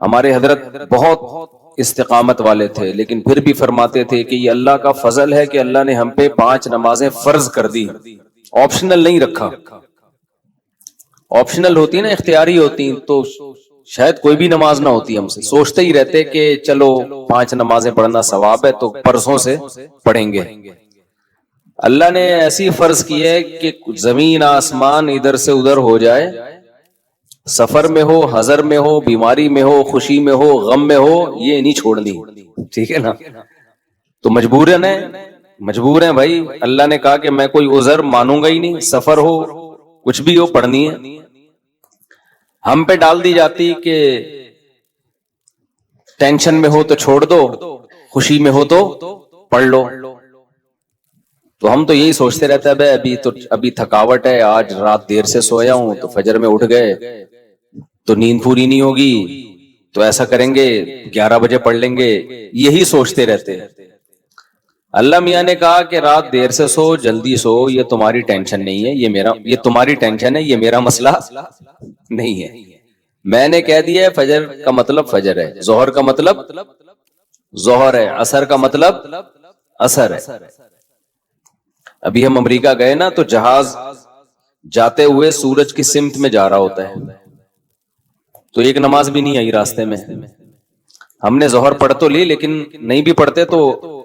ہمارے حضرت بہت استقامت والے تھے، لیکن پھر بھی فرماتے تھے کہ یہ اللہ کا فضل ہے کہ اللہ نے ہم پہ 5 نمازیں فرض کر دی، آپشنل نہیں رکھا۔ آپشنل ہوتی نا، اختیاری ہوتی تو شاید کوئی بھی نماز نہ ہوتی، ہم سے سوچتے ہی رہتے کہ چلو 5 نمازیں پڑھنا ثواب ہے تو پرسوں سے پڑھیں گے۔ اللہ نے ایسی فرض کی ہے کہ زمین آسمان ادھر سے ادھر ہو جائے، سفر میں ہو، حضر میں ہو، بیماری میں ہو، خوشی میں ہو، غم میں ہو، یہ نہیں چھوڑنی، ٹھیک ہے نا؟ تو مجبور ہیں بھائی۔ اللہ نے کہا کہ میں کوئی عذر مانوں گا ہی نہیں، سفر ہو کچھ بھی ہو پڑھنی ہے۔ ہم پہ ڈال دی جاتی کہ ٹینشن میں ہو تو چھوڑ دو، خوشی میں ہو تو پڑھ لو۔ تو ہم تو یہی سوچتے رہتے ہیں ابھی تھکاوٹ ہے، آج رات دیر سے سویا ہوں تو فجر میں اٹھ گئے تو نیند پوری نہیں ہوگی، تو ایسا کریں گے 11 بجے پڑھ لیں گے، یہی سوچتے رہتے ہیں۔ اللہ میاں نے کہا کہ رات دیر سے سو، جلدی سو، یہ تمہاری ٹینشن نہیں ہے، یہ تمہاری ٹینشن ہے، یہ میرا مسئلہ نہیں ہے۔ میں نے کہہ دیا ہے فجر کا مطلب فجر ہے، ظہر کا مطلب ظہر ہے، عصر کا مطلب عصر ہے۔ ابھی ہم امریکہ گئے نا تو جہاز جاتے ہوئے سورج کی سمت میں جا رہا ہوتا ہے، تو ایک نماز بھی نہیں آئی راستے میں۔ ہم نے ظہر پڑھ تو لی، لیکن نہیں بھی پڑھتے تو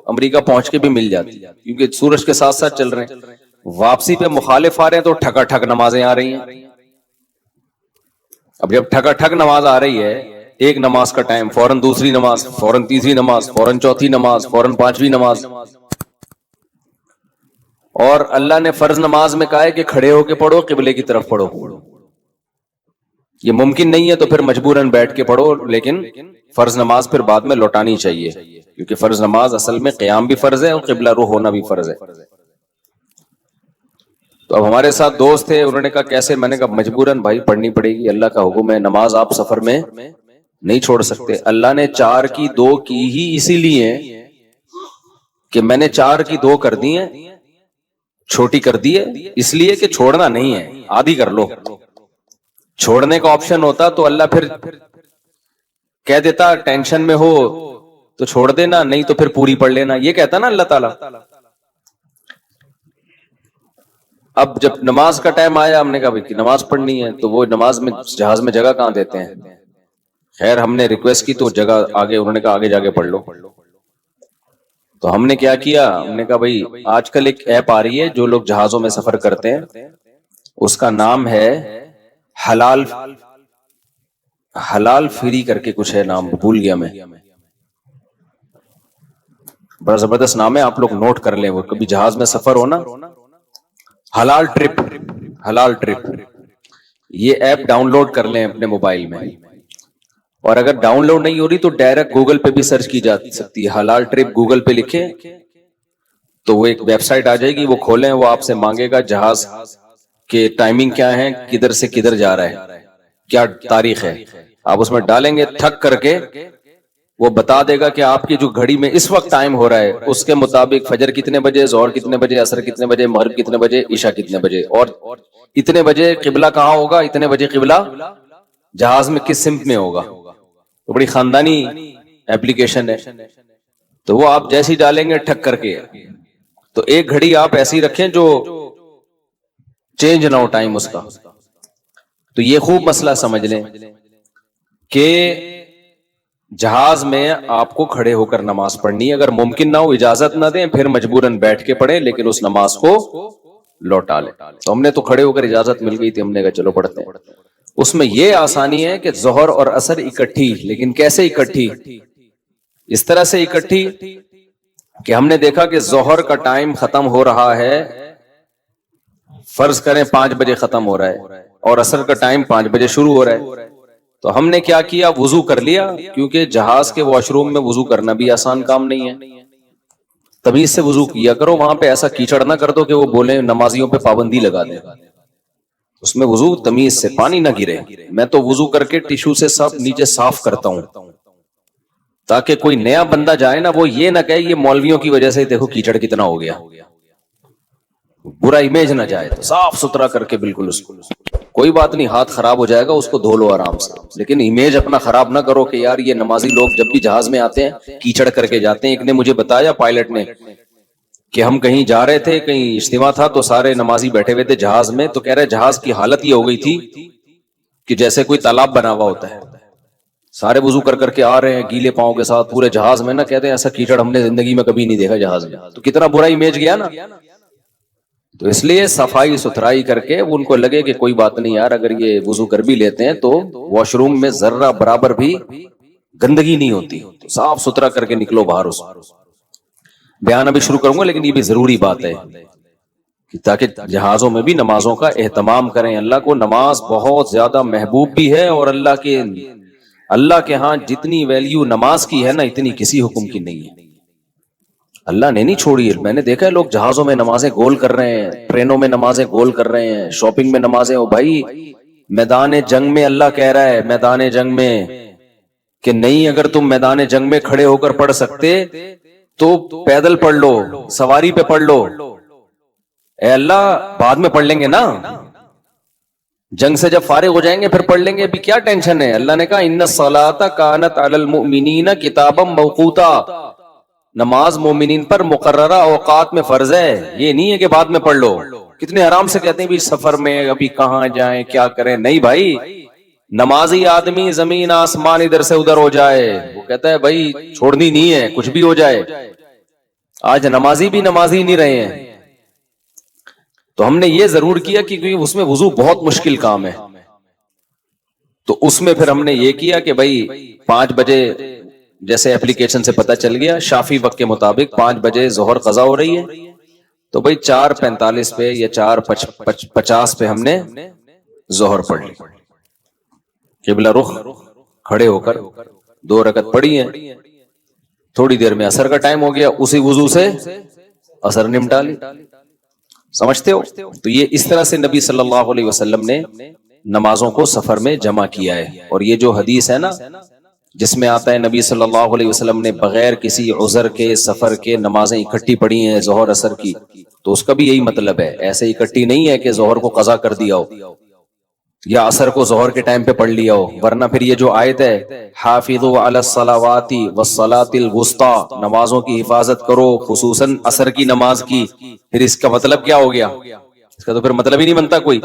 امریکہ پہنچ کے بھی مل جاتی، کیونکہ سورج کے ساتھ ساتھ چل رہے ہیں۔ واپسی پہ مخالف آ رہے ہیں تو ٹھکا ٹھک نمازیں آ رہی ہیں۔ اب جب ٹھکا ٹھک نماز آ رہی ہے، ایک نماز کا ٹائم، فوراً دوسری نماز، فوراً تیسری نماز، فوراً چوتھی نماز، فوراً پانچویں نماز۔ اور اللہ نے فرض نماز میں کہا ہے کہ کھڑے ہو کے پڑھو، قبلے کی طرف پڑھو۔ یہ ممکن نہیں ہے تو پھر مجبوراً بیٹھ کے پڑھو، لیکن فرض نماز پھر بعد میں لوٹانی چاہیے، کیونکہ فرض نماز اصل میں قیام بھی فرض ہے اور قبلہ رخ ہونا بھی فرض ہے۔ تو اب ہمارے ساتھ دوست تھے، انہوں نے کہا کیسے؟ میں نے کہا مجبوراً بھائی پڑھنی پڑے گی، اللہ کا حکم ہے، نماز آپ سفر میں نہیں چھوڑ سکتے۔ اللہ نے 4 کی 2 کی ہی اسی لیے کہ میں نے 4 کی 2 کر دی ہیں، چھوٹی کر دی ہے، اس لیے کہ چھوڑنا نہیں ہے، آدھی کر لو۔ چھوڑنے کا آپشن ہوتا تو اللہ پھر کہہ دیتا ٹینشن میں ہو تو چھوڑ دینا، نہیں تو پھر پوری پڑھ لینا، یہ کہتا نا اللہ تعالیٰ۔ اب جب نماز کا ٹائم آیا، ہم نے کہا بھائی نماز پڑھنی ہے، تو وہ نماز میں جہاز میں جگہ کہاں دیتے ہیں؟ خیر ہم نے ریکویسٹ کی تو جگہ آگے، انہوں نے کہا آگے جا کے پڑھ لو۔ تو ہم نے کیا کیا، ہم نے کہا بھائی آج کل ایک ایپ آ رہی ہے جو لوگ جہازوں میں سفر کرتے ہیں، اس کا نام ہے حلال فری کر کے کچھ ہے، نام بھول گیا میں، بڑا زبردست نام ہے، آپ لوگ نوٹ کر لیں، وہ کبھی جہاز میں سفر ہو نا، حلال ٹرپ، یہ ایپ ڈاؤن لوڈ کر لیں اپنے موبائل میں، اور اگر ڈاؤن لوڈ نہیں ہو رہی تو ڈائریکٹ گوگل پہ بھی سرچ کی جا سکتی ہے، حلال ٹرپ گوگل پہ لکھیں تو وہ ایک ویب سائٹ آ جائے گی، وہ کھولیں، وہ آپ سے مانگے گا جہاز کے ٹائمنگ کیا ہے، کدھر سے کدھر جا رہا ہے، کیا تاریخ ہے، آپ اس میں ڈالیں گے، تھک کر کے وہ بتا دے گا کہ آپ کی جو گھڑی میں اس وقت ٹائم ہو رہا ہے اس کے مطابق فجر کتنے بجے، ظہر کتنے بجے، عصر کتنے بجے، مغرب کتنے بجے، عشاء کتنے بجے، اور اتنے بجے قبلہ کہاں ہوگا، اتنے بجے قبلہ جہاز میں کس سمت میں ہوگا۔ تو بڑی خاندانی ایپلیکیشن ہے، تو وہ آپ جیسی ڈالیں گے ٹھک کر کے، تو ایک گھڑی آپ ایسی رکھیں جو چینج نہ ہو ٹائم اس کا۔ تو یہ خوب مسئلہ سمجھ لیں کہ جہاز میں آپ کو کھڑے ہو کر نماز پڑھنی ہے، اگر ممکن نہ ہو اجازت نہ دیں پھر مجبوراً بیٹھ کے پڑھیں، لیکن اس نماز کو لوٹا لیں۔ تو ہم نے تو کھڑے ہو کر اجازت مل گئی تھی، ہم نے کہا چلو پڑھتے ہیں۔ اس میں یہ آسانی ہے کہ ظہر اور عصر اکٹھی، لیکن کیسے اکٹھی؟ اس طرح سے اکٹھی کہ ہم نے دیکھا کہ ظہر کا ٹائم ختم ہو رہا ہے، فرض کریں 5 بجے ختم ہو رہا ہے، اور عصر کا ٹائم 5 بجے شروع ہو رہا ہے، تو ہم نے کیا کیا، وضو کر لیا، کیونکہ جہاز کے واش روم میں وضو کرنا بھی آسان کام نہیں ہے، تمیز سے وضو کیا کرو، وہاں پہ ایسا کیچڑ نہ کر دو کہ وہ بولیں نمازیوں پہ پابندی لگا دیں، اس میں وضو تمیز سے، پانی نہ گرے۔ میں تو وضو کر کے ٹیشو سے سب نیچے صاف کرتا ہوں تاکہ کوئی نیا بندہ جائے نا وہ یہ نہ کہے یہ مولویوں کی وجہ سے دیکھو کیچڑ کتنا ہو گیا۔ برا امیج نہ جائے تو صاف ستھرا کر کے بالکل اس کو, کوئی بات نہیں ہاتھ خراب ہو جائے گا اس کو دھو لو آرام سے, لیکن امیج اپنا خراب نہ کرو کہ یار یہ نمازی لوگ جب بھی جہاز میں آتے ہیں کیچڑ کر کے جاتے ہیں. ایک نے مجھے بتایا پائلٹ نے کہ ہم کہیں جا رہے تھے, کہیں اجتماع تھا, تو سارے نمازی بیٹھے ہوئے تھے جہاز میں, تو کہہ رہے جہاز کی حالت یہ ہو گئی تھی کہ جیسے کوئی تالاب بنا ہوا ہوتا ہے, سارے وضو کر کر کے آ رہے ہیں گیلے پاؤں کے ساتھ پورے جہاز میں نا, کہتے ہیں ایسا کیچڑ ہم نے زندگی میں کبھی نہیں دیکھا جہاز میں. تو کتنا برا امیج گیا نا. تو اس لیے صفائی ستھرائی کر کے ان کو لگے کہ کوئی بات نہیں یار, اگر یہ وضو کر بھی لیتے ہیں تو واش روم میں ذرہ برابر بھی گندگی نہیں ہوتی, تو صاف ستھرا کر کے نکلو باہر. اس بیان ابھی شروع کروں گا لیکن یہ بھی ضروری بات ہے تاکہ جہازوں میں بھی نمازوں کا اہتمام کریں. اللہ کو نماز بہت زیادہ محبوب بھی ہے, اور اللہ کے ہاں جتنی ویلیو نماز کی ہے نا اتنی کسی حکم کی نہیں ہے. اللہ نے نہیں چھوڑی ہے. میں نے دیکھا ہے لوگ جہازوں میں نمازیں گول کر رہے ہیں, ٹرینوں میں نمازیں گول کر رہے ہیں, شاپنگ میں نمازیں. ہو بھائی میدان جنگ میں اللہ کہہ رہا ہے میدان جنگ میں کہ نہیں, اگر تم میدان جنگ میں کھڑے ہو کر پڑھ سکتے تو پیدل پڑھ لو, سواری پہ پڑھ لو. اے اللہ بعد میں پڑھ لیں گے نا, جنگ سے جب فارغ ہو جائیں گے پھر پڑھ لیں گے, ابھی کیا ٹینشن ہے. اللہ نے کہا ان الصلاۃ کانت علی المؤمنین کتابا موقوتا, نماز مومنین پر مقررہ اوقات میں فرض ہے, یہ نہیں ہے کہ بعد میں پڑھ لو. کتنے آرام سے کہتے ہیں بھی سفر میں ابھی کہاں جائیں کیا کریں. نہیں بھائی, نمازی آدمی زمین آسمان ادھر سے ادھر ہو جائے وہ کہتا ہے بھائی چھوڑنی نہیں ہے, کچھ بھی ہو جائے. آج نمازی بھی نمازی نہیں رہے ہیں. تو ہم نے یہ ضرور کیا کہ کیونکہ اس میں وضو بہت مشکل کام ہے, تو اس میں پھر ہم نے یہ کیا کہ بھائی 5 بجے جیسے اپلیکیشن سے پتا چل گیا شافی وقت کے مطابق 5 بجے ظہر قضا ہو رہی ہے, تو بھائی 4:45 پہ یا 4:50 پہ ہم نے ظہر پڑھ لی, قبلہ رخ کھڑے ہو کر 2 رکعت پڑھی ہیں. تھوڑی دیر میں عصر کا ٹائم ہو گیا, اسی وضو سے عصر نمٹا لی. سمجھتے ہو؟ تو یہ اس طرح سے نبی صلی اللہ علیہ وسلم نے نمازوں کو سفر میں جمع کیا ہے. اور یہ جو حدیث ہے نا جس میں آتا ہے نبی صلی اللہ علیہ وسلم نے بغیر کسی عذر کے سفر کے نمازیں اکٹھی پڑھی ہیں ظہر عصر کی, تو اس کا بھی یہی مطلب ہے. ایسے اکٹھی نہیں ہے کہ ظہر کو قضا کر دیا ہو یا عصر کو ظہر کے ٹائم پہ پڑھ لیا ہو, ورنہ پھر یہ جو آیت ہے حافظوا علی الصلوات والصلاۃ الوسطی, نمازوں کی حفاظت کرو خصوصاً عصر کی نماز کی, پھر اس کا مطلب کیا ہو گیا؟ اس کا تو پھر مطلب ہی نہیں بنتا کوئی.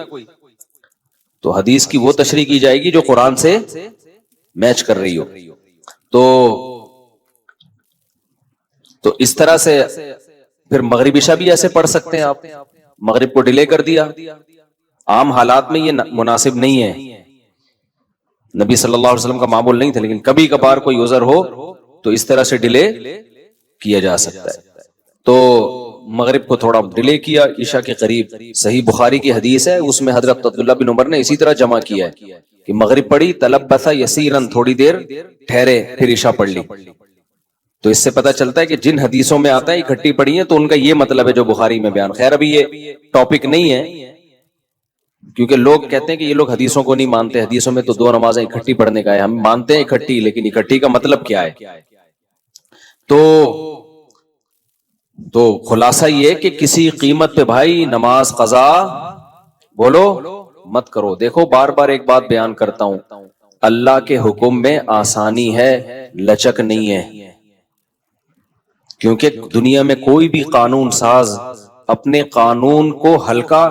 تو حدیث کی وہ تشریح کی جائے گی جو قرآن سے میچ کر رہی ہو. تو اس طرح سے پھر مغرب عشاء بھی ایسے پڑھ سکتے ہیں آپ. مغرب کو ڈیلے کر دیا, عام حالات میں یہ مناسب نہیں ہے, نبی صلی اللہ علیہ وسلم کا معمول نہیں تھا, لیکن کبھی کبھار کوئی عذر ہو تو اس طرح سے ڈیلے کیا جا سکتا ہے. تو مغرب کو تھوڑا ڈیلے کیا عشاء کے قریب. صحیح بخاری کی حدیث ہے, اس میں حضرت عبداللہ بن عمر نے اسی طرح جمع کیا ہے کہ مغرب پڑھی تلبث یسیرا, تھوڑی دیر ٹھہرے پھر عشاء پڑھ لی. تو اس سے پتہ چلتا ہے کہ جن حدیثوں میں آتا ہے اکٹھی پڑھی ہیں تو ان کا یہ مطلب ہے جو بخاری میں بیان. خیر ابھی یہ ٹاپک نہیں ہے کیونکہ لوگ کہتے ہیں کہ یہ لوگ حدیثوں کو نہیں مانتے, حدیثوں میں تو 2 نمازیں اکٹھی پڑھنے کا ہے. ہم مانتے ہیں اکٹھی, لیکن اکٹھی کا مطلب کیا ہے؟ تو خلاصہ یہ کہ کسی قیمت پہ بھائی نماز قضا بولو مت کرو. دیکھو بار بار ایک بات بیان کرتا ہوں, اللہ کے حکم میں آسانی ہے, لچک نہیں ہے. کیونکہ دنیا میں کوئی بھی قانون ساز اپنے قانون کو ہلکا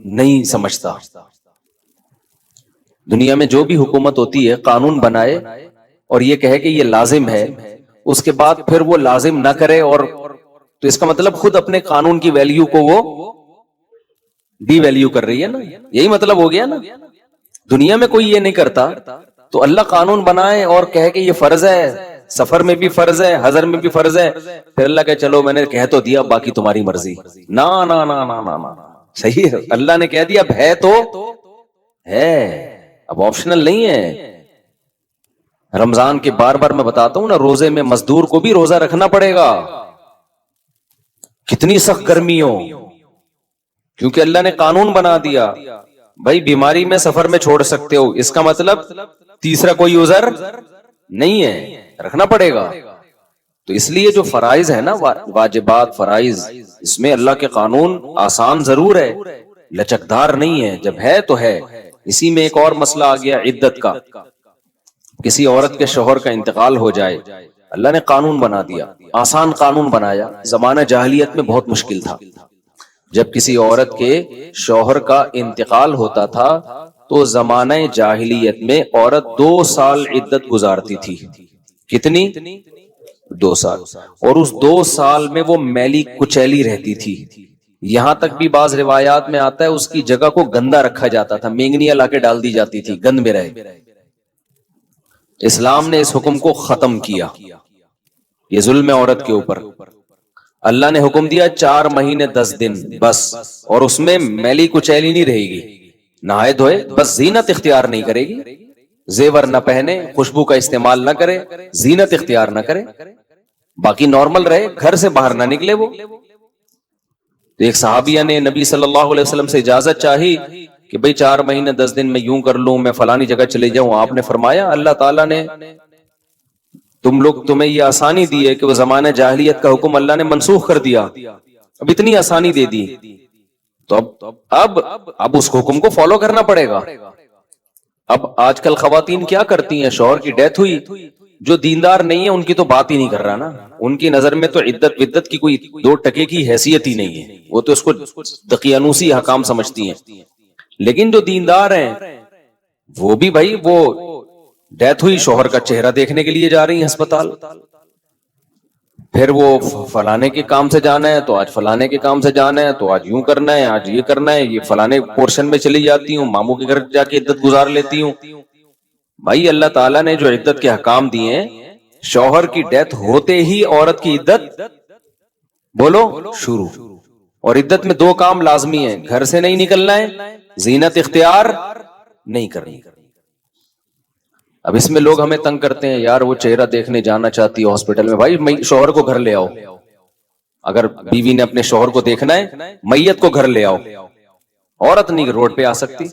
نہیں سمجھتا. دنیا میں جو بھی حکومت ہوتی ہے قانون بنائے اور یہ کہے کہ یہ لازم ہے, اس کے بعد پھر وہ لازم نہ کرے, اور تو اس کا مطلب خود اپنے قانون کی ویلیو کو وہ ڈی ویلیو کر رہی ہے نا. یہی مطلب ہو گیا نا. دنیا میں کوئی یہ نہیں کرتا, تو اللہ قانون بنائے اور کہے کہ یہ فرض ہے, سفر میں بھی فرض ہے, حضر میں بھی فرض ہے, پھر اللہ کہ چلو میں نے کہہ تو دیا باقی تمہاری مرضی. نا نا نا نا نا نا, صحیح ہے, اللہ نے کہہ دیا اب ہے تو ہے, اب آپشنل نہیں ہے. رمضان کے بار بار میں بتاتا ہوں نا, روزے میں مزدور کو بھی روزہ رکھنا پڑے گا, کتنی سخت گرمی ہو, کیونکہ اللہ نے قانون بنا دیا بھائی بیماری میں سفر میں چھوڑ سکتے ہو, اس کا مطلب تیسرا کوئی عذر نہیں ہے, رکھنا پڑے گا. تو اس لیے جو فرائض ہے نا، واجبات فرائض، اس میں اللہ کے قانون آسان ضرور ہے، لچکدار نہیں ہے، جب ہے تو ہے۔ اسی میں ایک اور مسئلہ آ گیا عدت کا، کسی عورت کے شوہر کا انتقال ہو جائے، اللہ نے قانون بنا دیا، آسان قانون بنایا۔ زمانہ جاہلیت میں بہت مشکل تھا، جب کسی عورت کے شوہر کا انتقال ہوتا تھا تو زمانہ جاہلیت میں عورت 2 سال عدت گزارتی تھی۔ کتنی؟ 2 سال۔ اور اس 2 سال میں وہ میلی کچیلی رہتی تھی، یہاں تک بھی بعض روایات میں آتا ہے اس کی جگہ کو گندا رکھا جاتا تھا، مینگنیاں لا کے ڈال دی جاتی تھی گند میں رہے۔ اسلام نے اس حکم کو ختم کیا، یہ ظلم ہے عورت کے اوپر۔ اللہ نے حکم دیا 4 مہینے 10 دن بس، اور اس میں میلی کچیلی نہیں رہے گی، نہائے دھوئے، بس زینت اختیار نہیں کرے گی، زیور نہ پہنے، خوشبو کا استعمال نہ کرے، زینت اختیار نہ کرے، باقی نارمل رہے، گھر سے باہر نہ نکلے وہ۔ ایک صحابیہ نے نبی صلی اللہ علیہ وسلم سے اجازت چاہی کہ بھئی 4 مہینے 10 دن میں یوں کر لوں، میں فلانی جگہ چلے جاؤں۔ آپ نے فرمایا اللہ تعالیٰ نے تمہیں یہ آسانی دی ہے کہ وہ زمانہ جاہلیت کا حکم اللہ نے منسوخ کر دیا، اب اتنی آسانی دے دی، تو اب اس حکم کو فالو کرنا پڑے گا۔ اب آج کل خواتین کیا کرتی ہیں، شوہر کی ڈیتھ ہوئی، جو دیندار نہیں ہے ان کی تو بات ہی نہیں کر رہا نا، ان کی نظر میں تو عدت ودت کی کوئی 2 ٹکے کی حیثیت ہی نہیں ہے، وہ تو اس کو دقیانوسی حکام سمجھتی ہیں۔ لیکن جو دیندار ہیں وہ بھی بھائی، وہ ڈیتھ ہوئی، شوہر کا چہرہ دیکھنے کے لیے جا رہی ہیں ہسپتال، پھر وہ فلانے کے کام سے جانا ہے تو آج فلانے کے کام سے جانا ہے، تو آج یوں کرنا ہے، آج یہ کرنا ہے، یہ فلانے پورشن میں چلی جاتی ہوں، ماموں کے گھر جا کے عدت گزار لیتی ہوں۔ بھائی اللہ تعالیٰ نے جو عدت کے حکام دیے ہیں، شوہر کی ڈیتھ ہوتے ہی عورت کی عدت بولو شروع، اور عدت میں 2 کام لازمی ہیں، گھر سے نہیں نکلنا ہے، زینت اختیار نہیں کرنی۔ اب اس میں لوگ ہمیں تنگ کرتے ہیں، یار وہ چہرہ دیکھنے جانا چاہتی ہے ہاسپٹل میں، بھائی شوہر کو گھر لے آؤ، اگر بیوی نے اپنے شوہر کو دیکھنا ہے میت کو گھر لے آؤ، عورت نہیں روڈ پہ آ سکتی،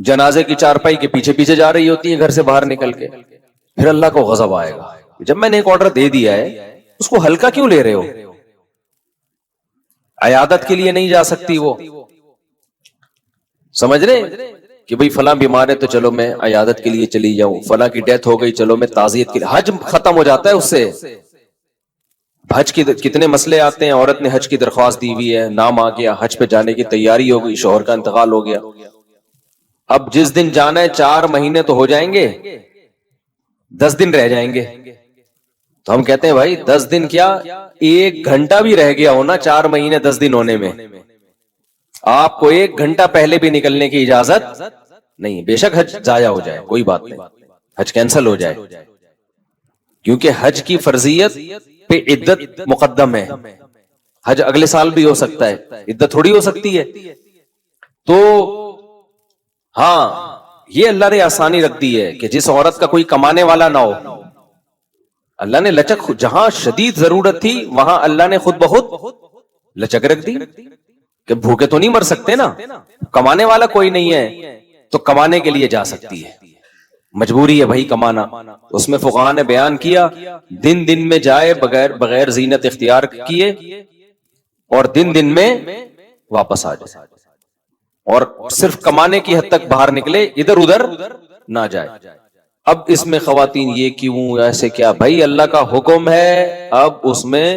جنازے کی چارپائی کے پیچھے پیچھے جا رہی ہوتی ہے گھر سے باہر نکل کے، پھر اللہ کو غضب آئے گا، جب میں نے ایک آرڈر دے دیا ہے اس کو ہلکا کیوں لے رہے ہو؟ عیادت کے لیے نہیں جا سکتی وہ، سمجھ رہے کہ بھئی فلاں بیمار ہے تو چلو میں عیادت کے لیے چلی جاؤں، فلاں کی ڈیتھ ہو گئی چلو میں تعزیت کے لیے، حج ختم ہو جاتا ہے اس سے۔ حج کی کتنے مسئلے آتے ہیں، عورت نے حج کی درخواست دی ہوئی ہے، نام آ گیا، حج پہ جانے کی تیاری ہو گئی، شوہر کا انتقال ہو گیا، اب جس دن جانا ہے 4 مہینے تو ہو جائیں گے، 10 دن رہ جائیں گے، تو ہم کہتے ہیں بھائی 10 دن کیا، 1 گھنٹہ بھی رہ گیا ہونا 4 مہینے 10 دن ہونے میں، آپ کو 1 گھنٹہ پہلے بھی نکلنے کی اجازت نہیں، بے شک حج ضائع ہو جائے کوئی بات نہیں، حج کینسل ہو جائے، کیونکہ حج کی فرضیت پہ عدت مقدم ہے، حج اگلے سال بھی ہو سکتا ہے، عدت تھوڑی ہو سکتی ہے۔ تو ہاں یہ اللہ نے آسانی رکھ دی ہے کہ جس عورت کا کوئی کمانے والا نہ ہو، اللہ نے لچک، جہاں شدید ضرورت تھی وہاں اللہ نے خود بخود لچک رکھ دی کہ بھوکے تو نہیں مر سکتے نا، کمانے والا کوئی نہیں ہے تو کمانے کے لیے جا سکتی ہے، مجبوری ہے بھائی کمانا۔ اس میں فقہاء نے بیان کیا دن دن میں جائے بغیر زینت اختیار کیے، اور دن میں واپس آ جائے، اور صرف کمانے کی حد تک باہر نکلے، ادھر ادھر نہ جائے۔ اب اس میں خواتین یہ کیوں ایسے کیا، بھائی اللہ کا حکم ہے، اب اس میں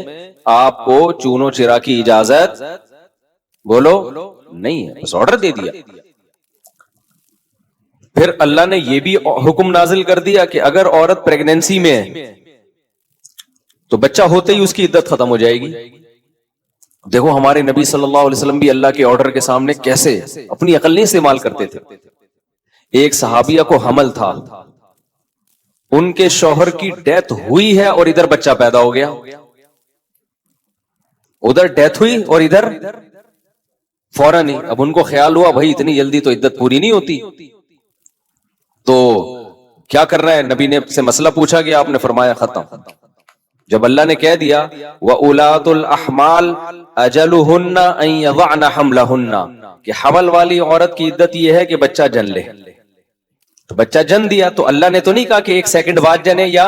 آپ کو چونو چرا کی اجازت بولو نہیں ہے، بس آرڈر دے دیا۔ پھر اللہ نے یہ بھی حکم نازل کر دیا کہ اگر عورت پریگنینسی میں ہے تو بچہ ہوتے ہی اس کی عدت ختم ہو جائے گی۔ دیکھو ہمارے نبی صلی اللہ علیہ وسلم بھی اللہ کے آرڈر کے سامنے کیسے اپنی عقل نہیں استعمال کرتے تھے۔ ایک صحابیہ کو حمل تھا، ان کے شوہر کی ڈیتھ ہوئی ہے اور ادھر بچہ پیدا ہو گیا، ادھر ڈیتھ ہوئی اور ادھر فوراً ہی۔ اب ان کو خیال ہوا بھائی اتنی جلدی تو عدت پوری نہیں ہوتی، تو کیا کر رہا ہے، نبی نے سے مسئلہ پوچھا گیا، آپ نے فرمایا ختم۔ جب اللہ نے کہہ دیا وَأُولَاتُ الْأَحْمَالِ أَجَلُهُنَّ أَن يَضَعْنَ حَمْلَهُنَّ، کہ حمل والی عورت کی عدت یہ ہے کہ بچہ جن لے، تو بچہ جن دیا، تو اللہ نے تو نہیں کہا کہ 1 سیکنڈ بعد جنے یا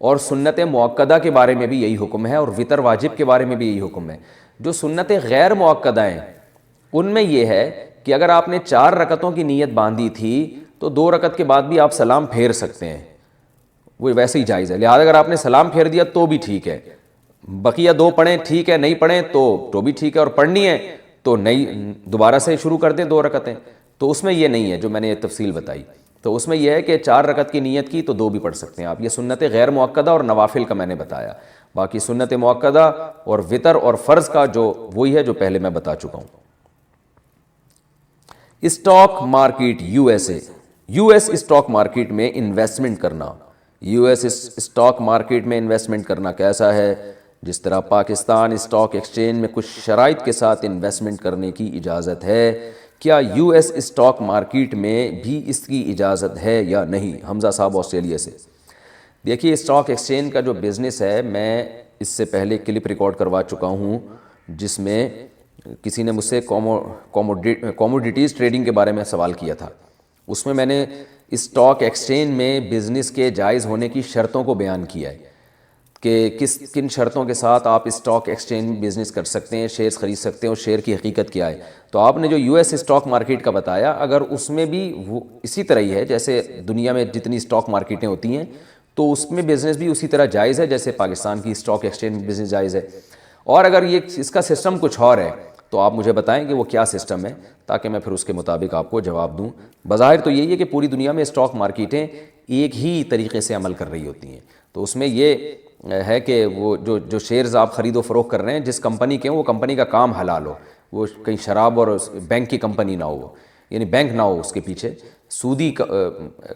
اور سنت مؤکدہ کے بارے میں بھی یہی حکم ہے، اور وطر واجب کے بارے میں بھی یہی حکم ہے۔ جو سنت غیر مؤکدہ ہیں ان میں یہ ہے کہ اگر آپ نے 4 رکعتوں کی نیت باندھی تھی تو 2 رکعت کے بعد بھی آپ سلام پھیر سکتے ہیں، وہ ویسے ہی جائز ہے۔ لہٰذا اگر آپ نے سلام پھیر دیا تو بھی ٹھیک ہے، بقیہ 2 پڑھیں ٹھیک ہے، نہیں پڑھیں تو بھی ٹھیک ہے، اور پڑھنی ہے تو نئی دوبارہ سے شروع کر دیں 2 رکعتیں۔ تو اس میں یہ نہیں ہے جو میں نے یہ تفصیل بتائی، تو اس میں یہ ہے کہ 4 رکعت کی نیت کی تو 2 بھی پڑھ سکتے ہیں آپ۔ یہ سنت غیر مؤکدہ اور نوافل کا میں نے بتایا، باقی سنت مؤکدہ اور وطر اور فرض کا جو وہی ہے جو پہلے میں بتا چکا ہوں۔ Stock market U S stock market میں انویسٹمنٹ کرنا، یو ایس اسٹاک مارکیٹ میں انویسٹمنٹ کرنا کیسا ہے؟ جس طرح پاکستان اسٹاک ایکسچینج میں کچھ شرائط کے ساتھ انویسٹمنٹ کرنے کی اجازت ہے، کیا یو ایس اسٹاک مارکیٹ میں بھی اس کی اجازت ہے یا نہیں؟ حمزہ صاحب آسٹریلیا سے۔ دیکھیے اسٹاک ایکسچینج کا جو بزنس ہے، میں اس سے پہلے کلپ ریکارڈ کروا چکا ہوں جس میں کسی نے مجھ سے کوموڈیٹیز ٹریڈنگ کے بارے میں سوال کیا تھا۔ اس میں نے اسٹاک ایکسچینج میں بزنس کے جائز ہونے کی شرطوں کو بیان کیا ہے کہ کن شرطوں کے ساتھ آپ اسٹاک ایکسچینج بزنس کر سکتے ہیں، شیئرز خرید سکتے ہیں، اور شیئر کی حقیقت کیا ہے۔ تو آپ نے جو یو ایس اسٹاک مارکیٹ کا بتایا، اگر اس میں بھی وہ اسی طرح ہی ہے جیسے دنیا میں جتنی اسٹاک مارکیٹیں ہوتی ہیں، تو اس میں بزنس بھی اسی طرح جائز ہے جیسے پاکستان کی اسٹاک ایکسچینج بزنس جائز ہے۔ اور اگر یہ اس کا سسٹم کچھ اور ہے تو آپ مجھے بتائیں کہ وہ کیا سسٹم ہے، تاکہ میں پھر اس کے مطابق آپ کو جواب دوں۔ بظاہر تو یہی ہے کہ پوری دنیا میں اسٹاک مارکیٹیں ایک ہی طریقے سے عمل کر رہی ہوتی ہیں، تو اس میں یہ ہے کہ وہ جو شیئرز آپ خرید و فروخت کر رہے ہیں جس کمپنی کے ہیں، وہ کمپنی کا کام حلال ہو، وہ کہیں شراب اور بینک کی کمپنی نہ ہو، یعنی بینک نہ ہو اس کے پیچھے، سودی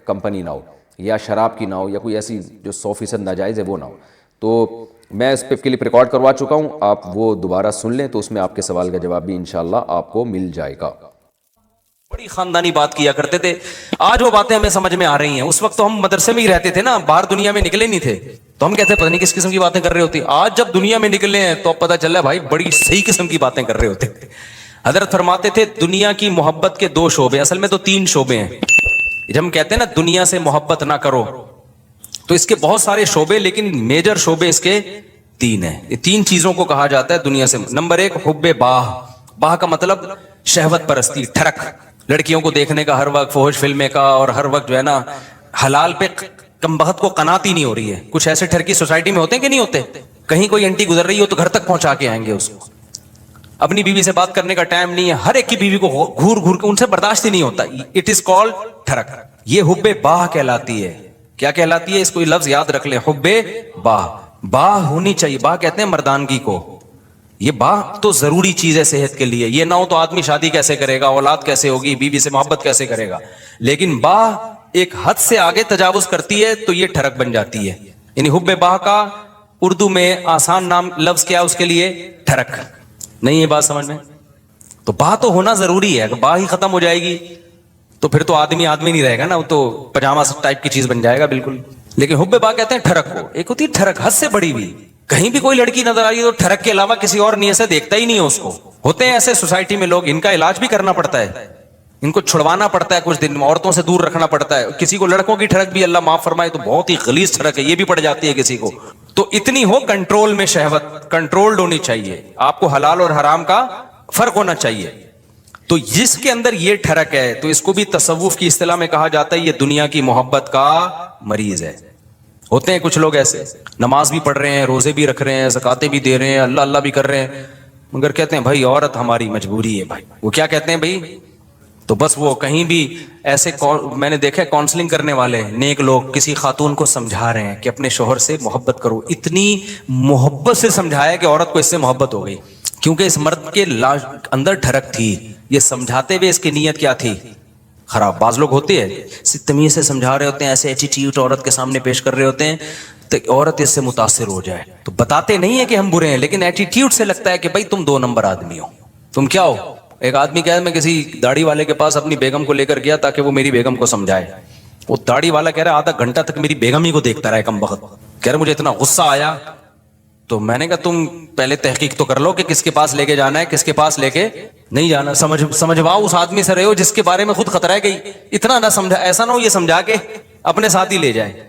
کمپنی نہ ہو، یا شراب کی نہ ہو، یا کوئی ایسی جو 100% ناجائز ہے وہ نہ ہو۔ تو میں اس پہ کلپ ریکارڈ کروا چکا ہوں، آپ وہ دوبارہ سن لیں تو اس میں آپ کے سوال کا جواب بھی انشاءاللہ آپ کو مل جائے گا۔ بڑی خاندانی بات کیا کرتے تھے، آج وہ باتیں ہمیں سمجھ میں آ رہی ہیں۔ اس وقت تو ہم مدرسے میں ہی رہتے تھے نا، باہر دنیا میں نکلے نہیں تھے، تو ہم کہتے ہیں پتہ نہیں کس قسم کی باتیں کر رہے ہوتی۔ آج جب دنیا میں نکلے ہیں تو اب پتہ چل رہا ہے بھائی بڑی صحیح قسم کی باتیں کر رہے ہوتے۔ حضرت فرماتے تھے دنیا کی محبت کے 2 شعبے، اصل میں تو 3 شعبے ہیں۔ جب ہم کہتے ہیں نا دنیا سے محبت نہ کرو، تو اس کے بہت سارے شعبے، لیکن میجر شعبے اس کے 3 ہیں۔ یہ 3 چیزوں کو کہا جاتا ہے دنیا سے۔ نمبر 1 حب باہ، باہ کا مطلب شہوت پرستی، ٹھڑک، لڑکیوں کو دیکھنے کا ہر وقت، فحش فلمیں کا، اور ہر وقت جو ہے نا حلال پہ کم بخت کو قناعت ہی نہیں ہو رہی ہے۔ کچھ ایسے ٹھرکی سوسائٹی میں ہوتے ہیں کہ نہیں ہوتے، کہیں کوئی انٹی گزر رہی ہو تو گھر تک پہنچا کے آئیں گے اس کو۔ اپنی بیوی سے بات کرنے کا ٹائم نہیں ہے، ہر ایک کی بیوی کو گھور گھور کے، ان سے برداشت ہی نہیں ہوتا۔ اٹ از کالڈ ٹھڑک، یہ حب باہ کہلاتی ہے۔ کیا کہلاتی ہے؟ اس کو لفظ یاد رکھ لیں، حب باہ۔ باہ ہونی چاہیے، باہ کہتے ہیں مردانگی کو۔ یہ باہ تو ضروری چیز ہے صحت کے لیے، یہ نہ ہو تو آدمی شادی کیسے کرے گا، اولاد کیسے ہوگی، بیوی سے محبت کیسے کرے گا۔ لیکن باہ ایک حد سے آگے تجاوز کرتی ہے تو یہ ٹھڑک بن جاتی ہے۔ یعنی حب باہ کا اردو میں آسان نام لفظ کیا اس کے لیے؟ ٹھڑک۔ نہیں یہ بات سمجھ میں؟ تو باہ تو ہونا ضروری ہے، اگر باہ ہی ختم ہو جائے گی تو پھر تو آدمی نہیں رہے گا نا، وہ تو پجامہ ٹائپ کی چیز بن جائے گا بالکل۔ لیکن حب باہ کہتے ہیں ٹھڑک کو۔ ایک ہوتی ہے ٹھڑک حد سے بڑی ہوئی، کہیں بھی کوئی لڑکی نظر آ رہی ہے تو ٹھڑک کے علاوہ کسی اور نیت سے دیکھتا ہی نہیں ہے اس کو۔ ہوتے ہیں ایسے سوسائٹی میں لوگ، ان کا علاج بھی کرنا پڑتا ہے، ان کو چھڑوانا پڑتا ہے، کچھ دن عورتوں سے دور رکھنا پڑتا ہے۔ کسی کو لڑکوں کی ٹھڑک بھی اللہ معاف فرمائے تو بہت ہی غلیظ ٹھڑک ہے، یہ بھی پڑ جاتی ہے کسی کو۔ تو اتنی ہو کنٹرول میں، شہوت کنٹرولڈ ہونی چاہیے، آپ کو حلال اور حرام کا فرق ہونا چاہیے۔ تو جس کے اندر یہ ٹھڑک ہے تو اس کو بھی تصوف کی اصطلاح میں کہا جاتا ہے یہ دنیا کی محبت کا مریض ہے۔ ہوتے ہیں کچھ لوگ ایسے، نماز بھی پڑھ رہے ہیں، روزے بھی رکھ رہے ہیں، زکاتیں بھی دے رہے ہیں، اللہ اللہ بھی کر رہے ہیں، مگر کہتے ہیں بھائی عورت ہماری مجبوری ہے۔ بھائی وہ کیا کہتے ہیں بھائی؟ تو بس وہ کہیں بھی ایسے، میں نے دیکھا کاؤنسلنگ کرنے والے نیک لوگ کسی خاتون کو سمجھا رہے ہیں کہ اپنے شوہر سے محبت کرو، اتنی محبت سے سمجھایا کہ عورت کو اس سے محبت ہو گئی، کیونکہ اس مرد کے اندر ٹھڑک تھی۔ یہ سمجھاتے ہوئے اس کی نیت کیا تھی؟ خراب۔ بعض لوگ ہوتے ہیں تمیز سے سمجھا رہے ہوتے ہیں، ایسے ایٹیٹیوڈ عورت کے سامنے پیش کر رہے ہوتے ہیں تو عورت اس سے متاثر ہو جائے، تو بتاتے نہیں ہے کہ ہم برے ہیں، لیکن ایٹیٹیوڈ سے لگتا ہے کہ بھائی تم 2 نمبر آدمی ہو، تم کیا ہو۔ ایک آدمی کہہ رہا میں کسی داڑھی والے کے پاس اپنی بیگم کو لے کر گیا تاکہ وہ میری بیگم کو سمجھائے۔ وہ داڑھی والا کہہ رہا آدھا گھنٹہ تک میری بیگم ہی کو دیکھتا رہا کم بخت، کہہ رہا مجھے اتنا غصہ آیا۔ تو میں نے کہا تم پہلے تحقیق تو کر لو کہ کس کے پاس لے کے جانا ہے، کس کے پاس لے کے نہیں جانا۔ سمجھواؤ اس آدمی سے رہے ہو جس کے بارے میں خود خطرہ ہے کہ اتنا نہ سمجھا، ایسا نہ ہو یہ سمجھا کے اپنے ساتھ ہی لے جائے۔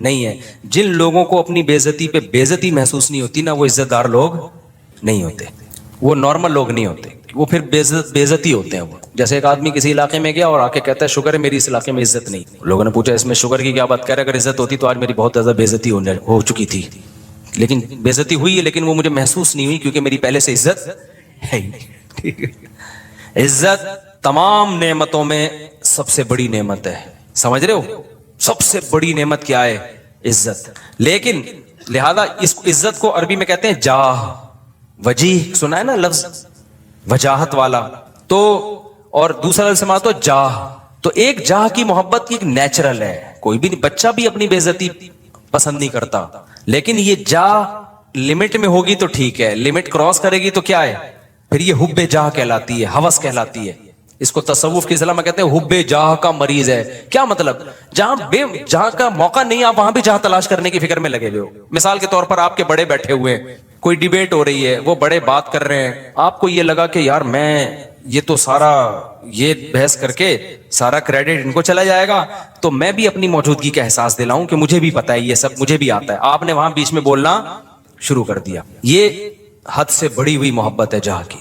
نہیں ہے. جن لوگوں کو اپنی بے عزتی پہ بے عزتی محسوس نہیں ہوتی نا, وہ عزت دار لوگ نہیں ہوتے, وہ نارمل لوگ نہیں ہوتے, وہ پھر بے عزتی ہوتے ہیں. وہ جیسے ایک آدمی کسی علاقے میں گیا اور آ کے کہتا ہے شکر ہے میری اس علاقے میں عزت نہیں. لوگوں نے پوچھا اس میں شکر کی کیا بات کہہ رہے, اگر عزت ہوتی تو آج میری بہت زیادہ بے عزتی ہو چکی تھی, لیکن بے عزتی ہوئی ہے لیکن وہ مجھے محسوس نہیں ہوئی کیونکہ میری پہلے سے عزت ہے ہی نہیں. عزت تمام نعمتوں میں سب سے بڑی نعمت ہے, سمجھ رہے ہو, سب سے بڑی نعمت کیا ہے, عزت. لیکن لہذا اس عزت کو عربی میں کہتے ہیں جاہ, وجیح سنا ہے نا لفظ, وجاہت والا. تو اور دوسرا لفظ سماعت تو جاہ, تو ایک جاہ کی محبت کی ایک نیچرل ہے, کوئی بھی بچہ بھی اپنی بے عزتی پسند نہیں کرتا, لیکن یہ جاہ لمٹ میں ہوگی تو ٹھیک ہے, لمٹ کراس کرے گی تو کیا ہے, پھر یہ حب جاہ کہلاتی ہے, ہوس کہلاتی ہے. اس کو تصوف کی اصطلاح میں کہتے ہیں حب جاہ کا مریض ہے. کیا مطلب, جہاں کا موقع نہیں آپ وہاں بھی جہاں تلاش کرنے کی فکر میں لگے ہوئے ہو. مثال کے طور پر آپ کے بڑے بیٹھے ہوئے ہیں, کوئی ڈیبیٹ ہو رہی ہے, وہ بڑے بات کر رہے ہیں, آپ کو یہ لگا کہ یار میں یہ تو سارا یہ بحث کر کے سارا کریڈٹ ان کو چلا جائے گا, تو میں بھی اپنی موجودگی کا احساس دلاؤں کہ مجھے بھی پتا ہے یہ سب مجھے بھی آتا ہے. آپ نے وہاں بیچ میں بولنا شروع کر دیا. یہ حد سے بڑی ہوئی محبت ہے جہاں کی,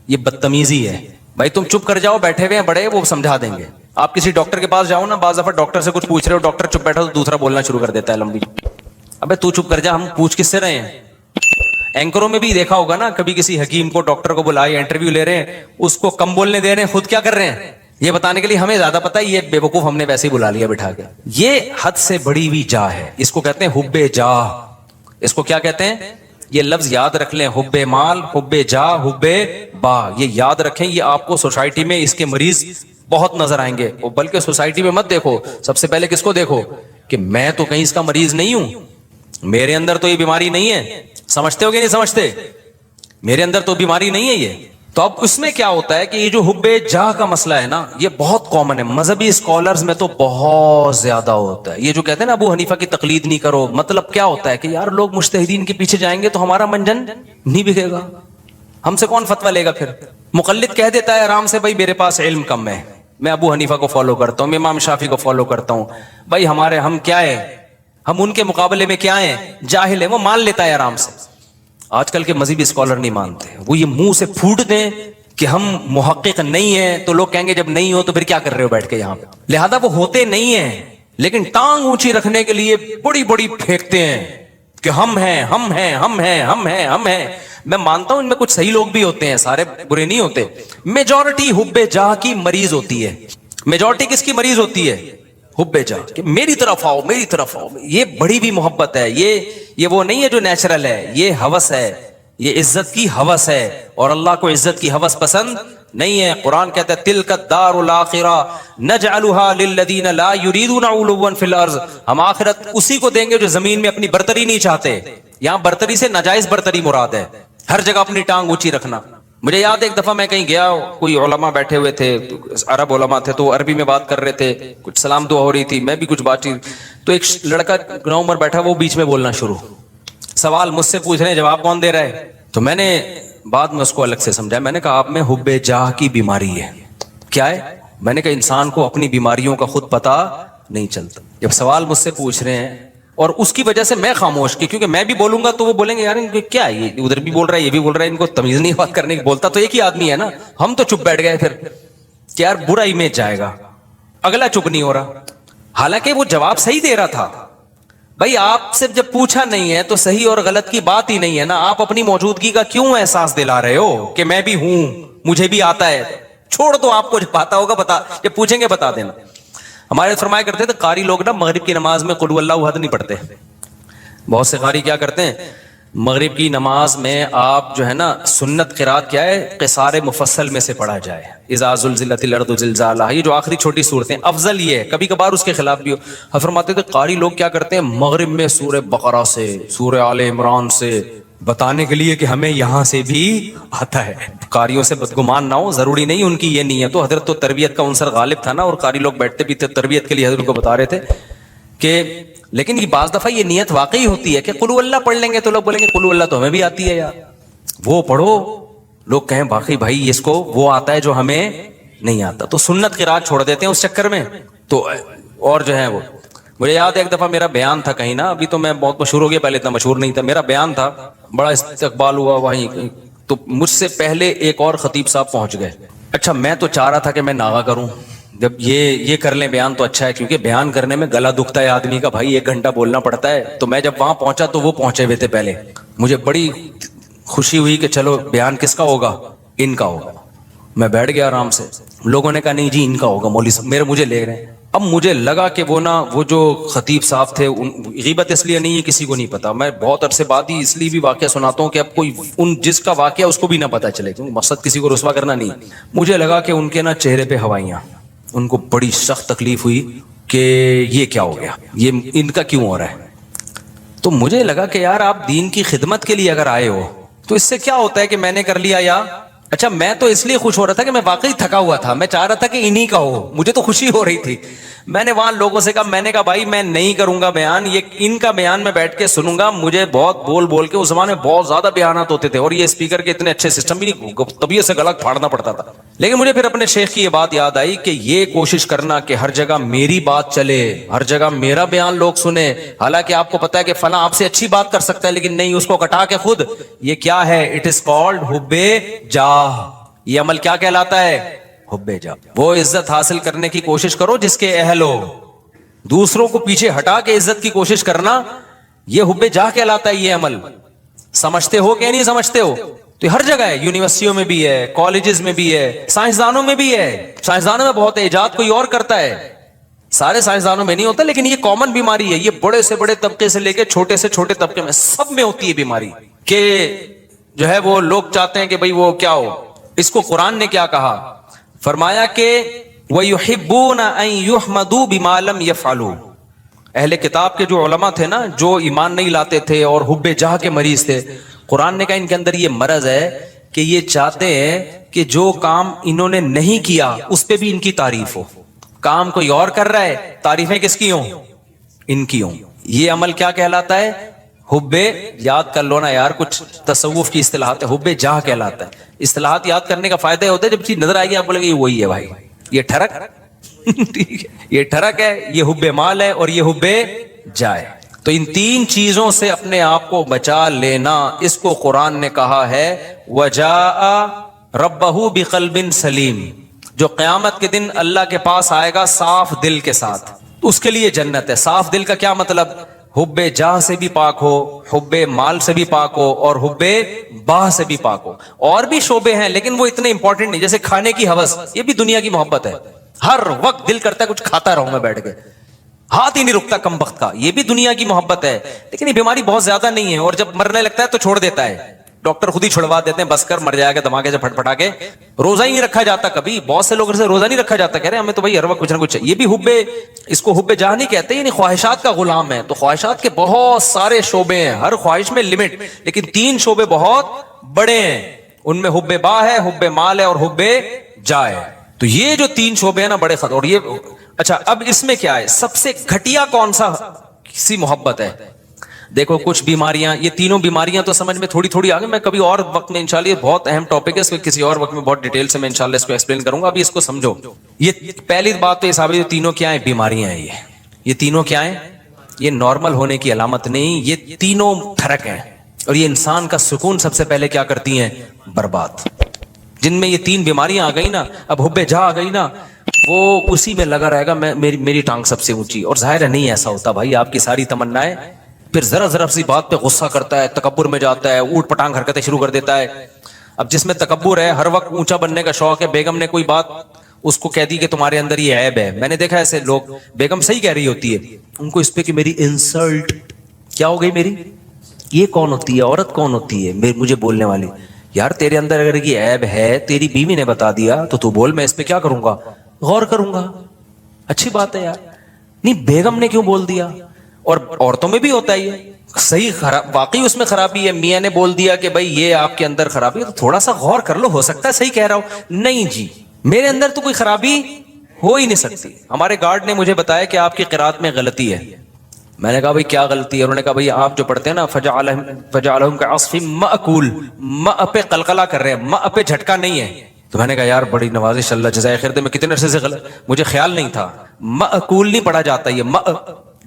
یہ بدتمیزی ہے. بھائی تم چپ کر جاؤ, بیٹھے ہوئے ہیں بڑے, وہ سمجھا دیں گے. آپ کسی ڈاکٹر کے پاس جاؤ نا, بعض دفعہ ڈاکٹر سے کچھ پوچھ رہے ہو, ڈاکٹر چپ بیٹھا تو دوسرا بولنا شروع کر دیتا ہے لمبی. ابے تو چپ کر جا, ہم پوچھ کس سے رہے ہیں. اینکروں میں بھی دیکھا ہوگا نا, کبھی کسی حکیم کو ڈاکٹر کو بلائے انٹرویو لے رہے ہیں, اس کو کم بولنے دے رہے ہیں, خود کیا کر رہے ہیں یہ بتانے کے لیے ہمیں زیادہ پتا ہے, یہ بے وقوف ہم نے ویسے ہی بلا لیا بٹھا کے. یہ حد سے بڑی ہوئی جاہ ہے, اس کو کہتے ہیں حب جاہ. اس کو کیا کہتے ہیں, یہ لفظ یاد رکھ لیں, حب مال, حب جاہ, حب با, یہ یاد رکھیں. یہ آپ کو سوسائٹی میں اس کے مریض بہت نظر آئیں گے, بلکہ سوسائٹی میں مت دیکھو, سب سے پہلے کس کو دیکھو کہ میں تو کہیں اس کا مریض نہیں ہوں, میرے اندر تو یہ بیماری نہیں ہے. سمجھتے ہو کہ نہیں سمجھتے, میرے اندر تو بیماری نہیں ہے یہ. تو اب اس میں کیا ہوتا ہے کہ یہ جو حب جاہ کا مسئلہ ہے نا, یہ بہت کامن ہے. مذہبی اسکالرز میں تو بہت زیادہ ہوتا ہے. یہ جو کہتے ہیں نا ابو حنیفہ کی تقلید نہیں کرو, مطلب کیا ہوتا ہے کہ یار لوگ مجتہدین کے پیچھے جائیں گے تو ہمارا منجن نہیں بکے گا, ہم سے کون فتویٰ لے گا. پھر مقلد کہہ دیتا ہے آرام سے, بھائی میرے پاس علم کم ہے, میں ابو حنیفہ کو فالو کرتا ہوں, میں امام شافعی کو فالو کرتا ہوں, بھائی ہم کیا ہے, ہم ان کے مقابلے میں کیا ہیں, جاہل ہیں. وہ مان لیتا ہے آرام سے. آج کل کے مذہبی اسکالر نہیں مانتے, وہ یہ منہ سے پھوٹ دیں کہ ہم محقق نہیں ہیں, تو لوگ کہیں گے جب نہیں ہو تو پھر کیا کر رہے ہو بیٹھ کے یہاں پہ. لہذا وہ ہوتے نہیں ہیں, لیکن ٹانگ اونچی رکھنے کے لیے بڑی بڑی پھینکتے ہیں کہ ہم ہیں, ہم ہیں, ہم ہیں, ہم ہیں, ہم ہیں. میں مانتا ہوں ان میں کچھ صحیح لوگ بھی ہوتے ہیں, سارے برے نہیں ہوتے. میجورٹی حب جاہ کی مریض ہوتی ہے. میجورٹی کس کی مریض ہوتی ہے, حب جاہ, کہ میری طرف آؤ, میری طرف آؤ. یہ بڑی بھی محبت ہے, یہ وہ نہیں ہے جو نیچرل ہے, یہ ہوس ہے, یہ عزت کی ہوس ہے. اور اللہ کو عزت کی ہوس پسند نہیں ہے. قرآن کہتا ہے تلک الدار الاخرہ نجعلها للذین لا یریدون علوا فی الارض, ہم آخرت اسی کو دیں گے جو زمین میں اپنی برتری نہیں چاہتے. یہاں برتری سے ناجائز برتری مراد ہے, ہر جگہ اپنی ٹانگ اونچی رکھنا. مجھے یاد ہے ایک دفعہ میں کہیں گیا, کوئی علماء بیٹھے ہوئے تھے, عرب علماء تھے, تو عربی میں بات کر رہے تھے, کچھ سلام دعا ہو رہی تھی, میں بھی کچھ بات چیت, تو ایک لڑکا نوعمر بیٹھا, وہ بیچ میں بولنا شروع, سوال مجھ سے پوچھ رہے ہیں, جواب کون دے رہا ہے. تو میں نے بعد میں اس کو الگ سے سمجھایا, میں نے کہا آپ میں حب جاہ کی بیماری ہے. کیا ہے, میں نے کہا انسان کو اپنی بیماریوں کا خود پتا نہیں چلتا. جب سوال مجھ سے پوچھ رہے ہیں اور اس کی وجہ سے میں خاموش کی, کیونکہ میں بھی بولوں گا تو وہ بولیں گے یار ان کو کیا ہے, یہ ادھر بھی بول رہا ہے, یہ بھی بول رہا ہے, ان کو تمیز نہیں بات کرنے کی. بولتا تو ایک ہی آدمی ہے نا, ہم تو چپ بیٹھ گئے پھر کہ یار برا امیج جائے گا, اگلا چپ نہیں ہو رہا. حالانکہ وہ جواب صحیح دے رہا تھا. بھائی آپ سے جب پوچھا نہیں ہے تو صحیح اور غلط کی بات ہی نہیں ہے نا, آپ اپنی موجودگی کا کیوں احساس دلا رہے ہو کہ میں بھی ہوں, مجھے بھی آتا ہے. چھوڑ دو, آپ کو جب پاتا ہوگا بتا, جب پوچھیں گے بتا دینا. ہمارے فرمایا کرتے تھے قاری لوگ نا مغرب کی نماز میں قل اللہ احد نہیں پڑھتے. بہت سے قاری کیا کرتے ہیں, مغرب کی نماز میں آپ جو ہے نا سنت قرات کیا ہے, قصار مفصل میں سے پڑھا جائے, اذا زلزلت الارض زلزالہا, یہ جو آخری چھوٹی صورتیں, افضل یہ ہے. کبھی کبھار اس کے خلاف بھی ہو. فرماتے تھے قاری لوگ کیا کرتے ہیں, مغرب میں سورہ بقرہ سے, سورہ آل عمران سے, بتانے کے لیے کہ ہمیں یہاں سے بھی آتا ہے. قاریوں سے بدگمان نہ ہو, ضروری نہیں ان کی یہ نیت ہو. حضرت تو تربیت کا عنصر غالب تھا نا, اور قاری لوگ بیٹھتے بھی تھے تربیت کے لیے, حضرت کو بتا رہے تھے کہ, لیکن یہ بعض دفعہ یہ نیت واقعی ہوتی ہے کہ قل اللہ پڑھ لیں گے تو لوگ بولیں گے قل اللہ تو ہمیں بھی آتی ہے یار, وہ پڑھو. لوگ کہیں باقی بھائی اس کو وہ آتا ہے جو ہمیں نہیں آتا, تو سنت قرات چھوڑ دیتے ہیں اس چکر میں. تو اور جو ہے وہ مجھے یاد ہے ایک دفعہ میرا بیان تھا کہیں نا, ابھی تو میں بہت مشہور ہو گیا, پہلے اتنا مشہور نہیں تھا. میرا بیان تھا, بڑا استقبال ہوا وہیں, تو مجھ سے پہلے ایک اور خطیب صاحب پہنچ گئے. اچھا میں تو چاہ رہا تھا کہ میں ناغا کروں, جب یہ کر لیں بیان تو اچھا ہے, کیونکہ بیان کرنے میں گلا دکھتا ہے آدمی کا بھائی, 1 گھنٹہ بولنا پڑتا ہے. تو میں جب وہاں پہنچا تو وہ پہنچے ہوئے تھے پہلے, مجھے بڑی خوشی ہوئی کہ چلو بیان کس کا ہوگا, ان کا ہوگا. میں بیٹھ گیا آرام سے. لوگوں نے کہا نہیں جی ان کا ہوگا مولوی صاحب, مجھے لے رہے ہیں. اب مجھے لگا کہ وہ جو خطیب صاحب تھے, غیبت اس لیے نہیں ہے کسی کو نہیں پتا, میں بہت عرصے بعد ہی اس لیے بھی واقعہ سناتا ہوں کہ اب کوئی جس کا واقعہ اس کو بھی نہ پتا چلے, کیونکہ مقصد کسی کو رسوا کرنا نہیں. مجھے لگا کہ ان کے نا چہرے پہ ہوائیاں, ان کو بڑی سخت تکلیف ہوئی کہ یہ کیا ہو گیا, یہ ان کا کیوں ہو رہا ہے. تو مجھے لگا کہ یار آپ دین کی خدمت کے لیے اگر آئے ہو تو اس سے کیا ہوتا ہے کہ میں نے کر لیا, یا اچھا میں تو اس لیے خوش ہو رہا تھا کہ میں واقعی تھکا ہوا تھا, میں چاہ رہا تھا کہ انہی کا ہو, مجھے تو خوشی ہو رہی تھی. میں نے وہاں لوگوں سے کہا, میں نے کہا بھائی میں نہیں کروں گا بیان, یہ ان کا بیان میں بیٹھ کے سنوں گا. مجھے بہت بول کے, اس زمانے میں بہت زیادہ بیانات ہوتے تھے اور یہ اسپیکر کے اتنے اچھے سسٹم بھی نہیں, طبیعت سے گلا پھاڑنا پڑتا تھا. لیکن مجھے پھر اپنے شیخ کی یہ بات یاد آئی کہ یہ کوشش کرنا کہ ہر جگہ میری بات چلے, ہر جگہ میرا بیان لوگ سنیں, حالانکہ آپ کو پتا ہے کہ فلاں آپ سے اچھی بات کر سکتا ہے لیکن نہیں, اس کو کٹا کے خود. یہ کیا ہے, اٹ از کالڈ حب جاہ. یہ عمل کیا کہلاتا ہے, حب جاہ. وہ عزت حاصل کرنے کی کوشش کرو جس کے اہل ہو, دوسروں کو پیچھے ہٹا کے عزت کی کوشش کرنا, یہ حب جاہ کہلاتا ہے. یہ عمل سمجھتے ہو کہ نہیں سمجھتے ہو؟ تو ہر جگہ ہے, یونیورسٹیوں میں بھی ہے, کالجز میں بھی ہے, سائنسدانوں میں بھی ہے. سائنسدانوں میں بہت ہے, ایجاد کوئی اور کرتا ہے, سارے سائنسدانوں میں نہیں ہوتا, لیکن یہ کامن بیماری ہے. یہ بڑے سے بڑے طبقے سے لے کے چھوٹے سے چھوٹے طبقے میں سب میں ہوتی ہے بیماری, کہ جو ہے وہ لوگ چاہتے ہیں کہ بھئی وہ کیا ہو. اس کو قرآن نے کیا کہا, فرمایا کہ وَيُحِبُّونَ أَن يُحْمَدُوا بِمَا لَمْ يَفْعَلُوا. اہل کتاب کے جو علماء تھے نا, جو ایمان نہیں لاتے تھے اور حب جاہ کے مریض تھے, قرآن نے کہا ان کے اندر یہ مرض ہے کہ یہ چاہتے ہیں کہ جو کام انہوں نے نہیں کیا اس پہ بھی ان کی تعریف ہو. کام کوئی اور کر رہا ہے, تعریفیں کس کی ہوں, ان کی ہوں. یہ عمل کیا کہلاتا ہے, حب, یاد کر لو نا یار, کچھ تصوف کی اصطلاحات ہے, حب جاہ کہلاتا ہے. اصطلاحات یاد کرنے کا فائدہ ہوتا ہے جب چیز نظر آئے گی آپ بولے گے یہ وہی ہے بھائی, یہ ٹھرک یہ ٹھرک ہے, یہ حب مال ہے اور یہ حب جائے. تو ان 3 چیزوں سے اپنے آپ کو بچا لینا. اس کو قرآن نے کہا ہے وَجَاءَ رَبَّهُ بِقَلْبٍ سَلِيمٍ. جو قیامت کے دن اللہ کے پاس آئے گا صاف دل کے ساتھ, اس کے لیے جنت ہے. صاف دل کا کیا مطلب, حب جاہ سے بھی پاک ہو, حب مال سے بھی پاک ہو اور حب باہ سے بھی پاک ہو. اور بھی شعبے ہیں لیکن وہ اتنے امپورٹنٹ نہیں, جیسے کھانے کی ہوس, یہ بھی دنیا کی محبت ہے. ہر وقت دل کرتا ہے کچھ کھاتا رہوں میں بیٹھ کے, ہاتھ ہی نہیں رکتا کم وقت کا, یہ بھی دنیا کی محبت ہے. لیکن یہ بیماری بہت زیادہ نہیں ہے, اور جب مرنے لگتا ہے تو چھوڑ دیتا ہے, ڈاکٹر خود ہی چھڑوا دیتے ہیں, بس کر مر جائے گا دھماکے سے پھٹ پھٹا کے. روزہ ہی نہیں رکھا جاتا کبھی, بہت سے لوگ سے روزہ نہیں رکھا جاتا, کہہ رہے ہیں ہمیں تو بھائی ہر وقت کچھ نہ کچھ. یہ بھی حب, اس کو حب جاہ نہیں کہتے, یعنی خواہشات کا غلام ہے. تو خواہشات کے بہت سارے شعبے ہیں, ہر خواہش میں لمٹ, لیکن 3 شعبے بہت بڑے ہیں. ان میں حب باہ ہے, حب مال ہے اور حب جاہ ہے. تو یہ جو 3 شعبے ہیں نا بڑے خطر. اور یہ اچھا, اب اس میں کیا ہے, سب سے گھٹیا کون سا سی محبت ہے. دیکھو کچھ بیماریاں, یہ تینوں بیماریاں تو سمجھ میں تھوڑی تھوڑی آگے, میں کبھی اور وقت میں انشاءاللہ, یہ بہت اہم ٹاپک ہے, اس کو کسی اور وقت میں بہت ڈیٹیل سے میں انشاءاللہ اس کو ایکسپلین کروں گا. ابھی اس کو سمجھو. یہ پہلی بات تو یہ صاحب, یہ تینوں کیا ہیں, بیماریاں ہیں. یہ تینوں کیا ہیں, یہ نارمل ہونے کی علامت نہیں, یہ تینوں ٹھرک ہیں. اور یہ انسان کا سکون سب سے پہلے کیا کرتی ہیں, برباد. جن میں یہ 3 بیماریاں آ گئی نا, اب حب جاہ آ گئی نا, وہ اسی میں لگا رہے گا میری ٹانگ سب سے اونچی. اور ظاہر ہے نہیں ایسا ہوتا بھائی, آپ کی ساری تمنائیں, پھر ذرا سی بات پہ غصہ کرتا ہے, تکبر میں جاتا ہے, اوٹ پٹانگ حرکتیں شروع کر دیتا ہے. اب جس میں تکبر ہے, ہر وقت اونچا بننے کا شوق ہے, بیگم نے کوئی بات اس کو کہہ دی کہ تمہارے اندر یہ عیب ہے. میں نے دیکھا ایسے لوگ, بیگم صحیح کہہ رہی ہوتی ہے, ان کو اس پہ کہ میری انسلٹ کیا ہو گئی, میری یہ کون ہوتی ہے, عورت کون ہوتی ہے مجھے بولنے والی. یار تیرے اندر اگر یہ عیب ہے, تیری بیوی نے بتا دیا تو بول, میں اس پہ کیا کروں گا, غور کروں گا. اچھی بات ہے یار, نہیں بیگم نے کیوں بول دیا. اور عورتوں میں بھی ہوتا ہے یہ, صحیح خراب, واقعی اس میں خرابی ہے, میاں نے بول دیا کہ بھائی یہ آپ کے اندر خرابی ہے, تو تھوڑا سا غور کر لو, ہو سکتا ہے صحیح کہہ رہا ہوں. نہیں جی, میرے اندر تو کوئی خرابی ہو ہی نہیں سکتی. ہمارے گارڈ نے مجھے بتایا کہ آپ کی قرات میں غلطی ہے. میں نے کہا بھائی کیا غلطی ہے, انہوں نے کہا بھائی آپ جو پڑھتے ہیں نا فجعلہم کعصف مأکول, ماء پہ قلقلہ کر رہے ہیں, ماء پہ جھٹکا نہیں ہے. تو میں نے کہا یار بڑی نوازش, اللہ جزائے خیر دے, میں کتنے عرصے سے غلط, مجھے خیال نہیں تھا. مأکول نہیں پڑھا جاتا, یہ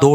2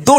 2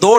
2